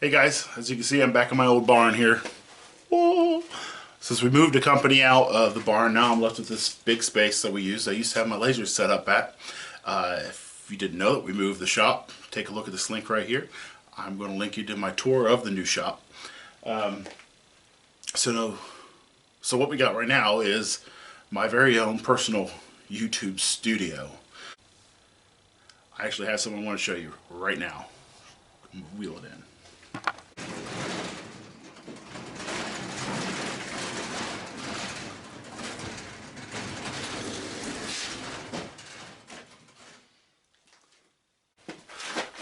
Hey guys, as you can see, I'm back in my old barn here. Whoa. Since we moved the company out of the barn, now I'm left with this big space that we use. I used to have my lasers set up at. If you didn't know that we moved the shop, take a look at this link right here. I'm going to link you to my tour of the new shop. So what we got right now is my very own personal YouTube studio. I actually have something I want to show you right now. Wheel it in.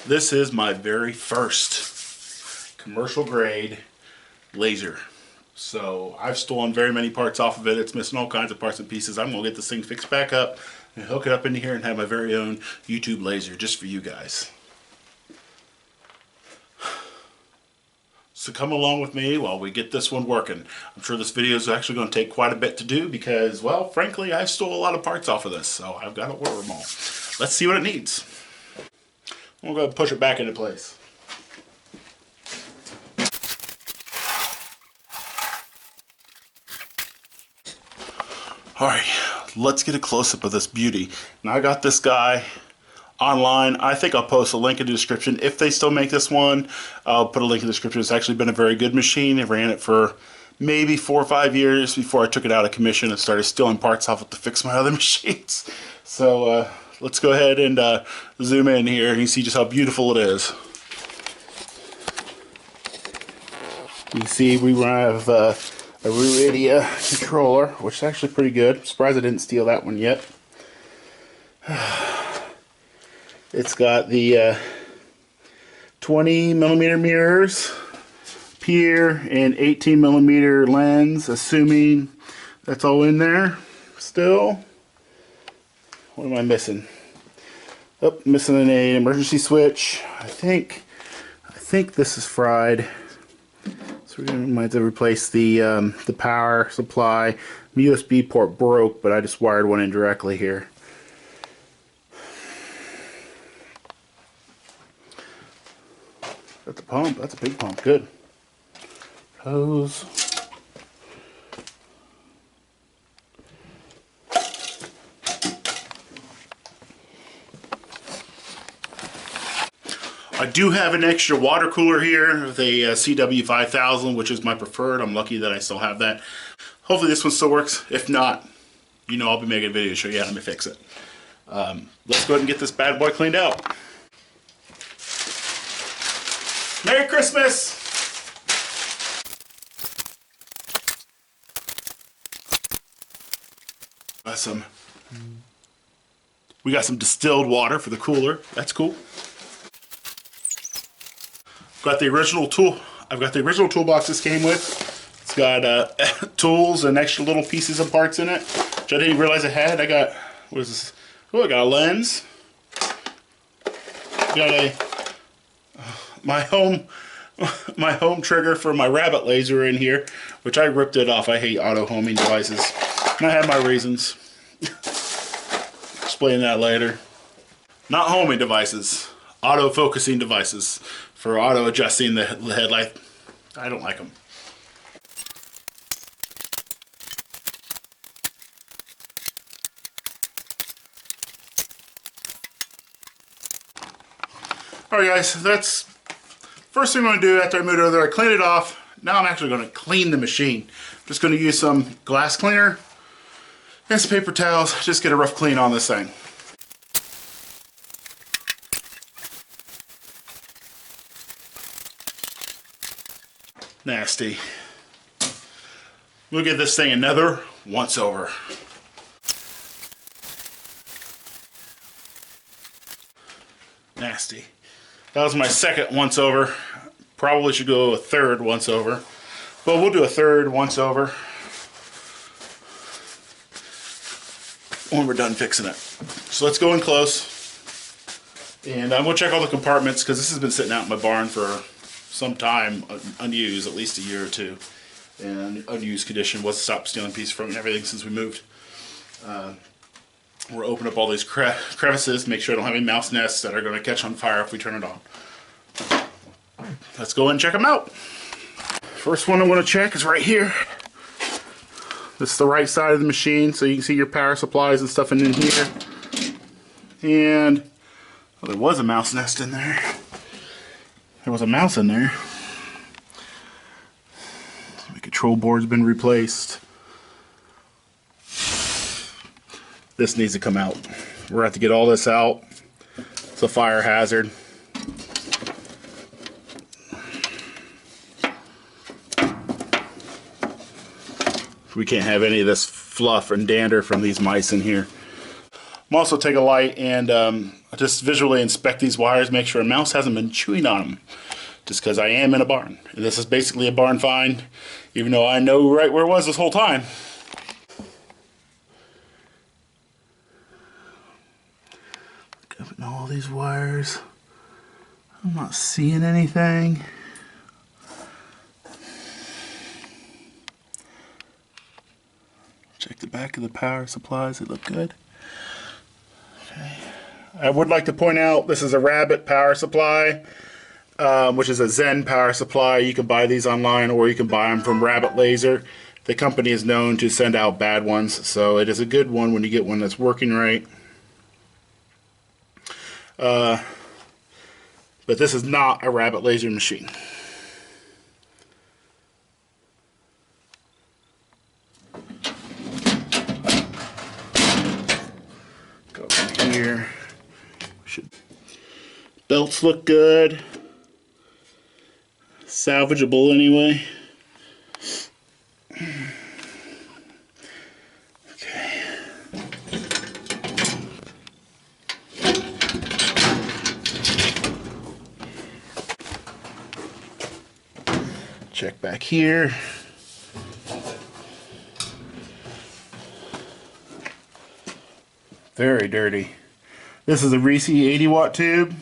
This is my very first commercial grade laser. So I've stolen very many parts off of it. It's missing all kinds of parts and pieces. I'm going to get this thing fixed back up and hook it up into here and have my very own YouTube laser just for you guys. So come along with me while we get this one working. I'm sure this video is actually going to take quite a bit to do because, well, frankly, I stole a lot of parts off of this. So I've got to order them all. Let's see what it needs. I'm going to push it back into place. Alright, let's get a close-up of this beauty. Now I got this guy online. I think I'll post a link in the description. If they still make this one, I'll put a link in the description. It's actually been a very good machine. I ran it for maybe 4 or 5 years before I took it out of commission and started stealing parts off it to fix my other machines. So, let's go ahead and zoom in here and you see just how beautiful it is. You see we have a Ruidia controller, which is actually pretty good. I'm surprised I didn't steal that one yet. It's got the 20mm mirrors, pier, and 18mm lens, assuming that's all in there still. What am I missing? Oh, missing an emergency switch. I think this is fried. So we're gonna have to replace the power supply. The USB port broke, but I just wired one in directly here. That's a pump. That's a big pump. Good. Hose. I do have an extra water cooler here with a CW5000, which is my preferred. I'm lucky that I still have that. Hopefully this one still works. If not, you know I'll be making a video to show you how to fix it. Let's go ahead and get this bad boy cleaned out. Merry Christmas! We got some distilled water for the cooler. That's cool. Got the original tool. I've got the original toolbox this came with. It's got tools and extra little pieces and parts in it, which I didn't realize I had. I got, what is this? Oh, I got a lens. Got my home trigger for my rabbit laser in here, which I ripped it off. I hate auto homing devices, and I have my reasons. Explain that later. Not homing devices, auto focusing devices. For auto adjusting the headlight. I don't like them. Alright guys, that's first thing I'm going to do after I moved it over there. I cleaned it off. Now I'm actually going to clean the machine. I'm just going to use some glass cleaner and some paper towels. Just get a rough clean on this thing. Nasty. We'll give this thing another once over. Nasty. That was my second once over. Probably should go a third once over. But we'll do a third once over when we're done fixing it. So let's go in close. And I'm going to check all the compartments because this has been sitting out in my barn for some time unused, at least a year or two, and unused condition. Was stopped stealing pieces from it and everything since we moved. We're open up all these crevices, make sure I don't have any mouse nests that are going to catch on fire if we turn it on. let's go and check them out. First one I'm going to check is right here. This is the right side of the machine, so you can see your power supplies and stuff in here. And well, there was a mouse nest in there. There was a mouse in there. The control board's been replaced. This needs to come out. We're going to have to get all this out. It's a fire hazard. We can't have any of this fluff and dander from these mice in here. I'm also take a light and just visually inspect these wires, make sure a mouse hasn't been chewing on them. Just because I am in a barn. And this is basically a barn find, even though I know right where it was this whole time. Look up at all these wires. I'm not seeing anything. Check the back of the power supplies, they look good. Okay. I would like to point out this is a Rabbit power supply, which is a Zen power supply. You can buy these online or you can buy them from Rabbit Laser. The company is known to send out bad ones, so it is a good one when you get one that's working right. But this is not a Rabbit Laser machine. Here. Belts look good. Salvageable anyway. Okay. Check back here. Very dirty. This is a Reese 80-watt tube.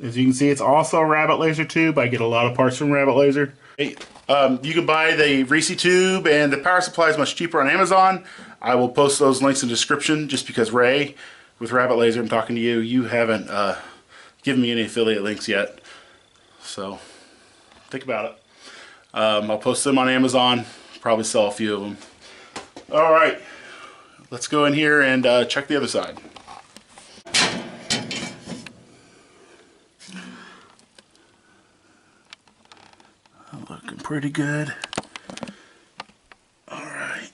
As you can see, it's also a Rabbit Laser tube. I get a lot of parts from Rabbit Laser. You can buy the Reese tube, and the power supply is much cheaper on Amazon. I will post those links in the description, just because Ray, with Rabbit Laser, I'm talking to you, you haven't given me any affiliate links yet. So, think about it. I'll post them on Amazon. Probably sell a few of them. Alright, let's go in here and check the other side. Looking pretty good. Alright.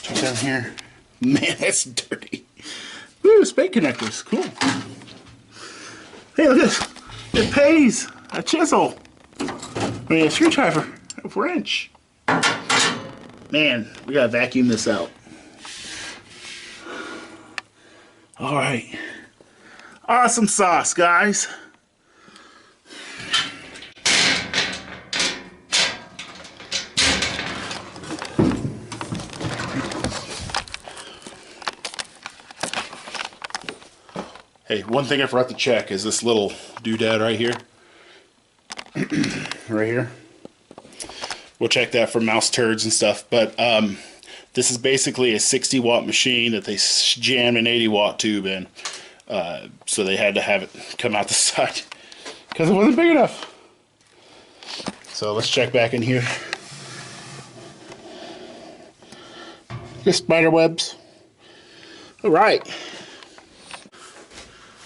Check down here. Man, that's dirty. Ooh, spade connectors. Cool. Hey, look at this. It pays. A chisel. I mean, a screwdriver. A wrench. Man, we gotta vacuum this out. Alright. Awesome sauce, guys. Hey, one thing I forgot to check is this little doodad right here. Right here. We'll check that for mouse turds and stuff, but this is basically a 60-watt machine that they jammed an 80-watt tube in. So they had to have it come out the side because it wasn't big enough. So let's check back in here. Just spider webs. All right.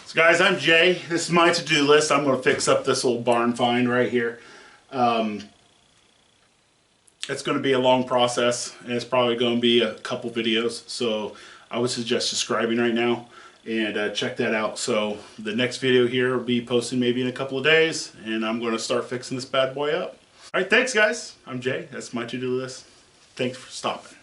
So guys, I'm Jay. This is my to-do list. I'm going to fix up this old barn find right here. It's going to be a long process, and it's probably going to be a couple videos, so I would suggest subscribing right now and check that out. So the next video here will be posted maybe in a couple of days, and I'm going to start fixing this bad boy up. Alright, thanks guys. I'm Jay. That's my to-do list. Thanks for stopping.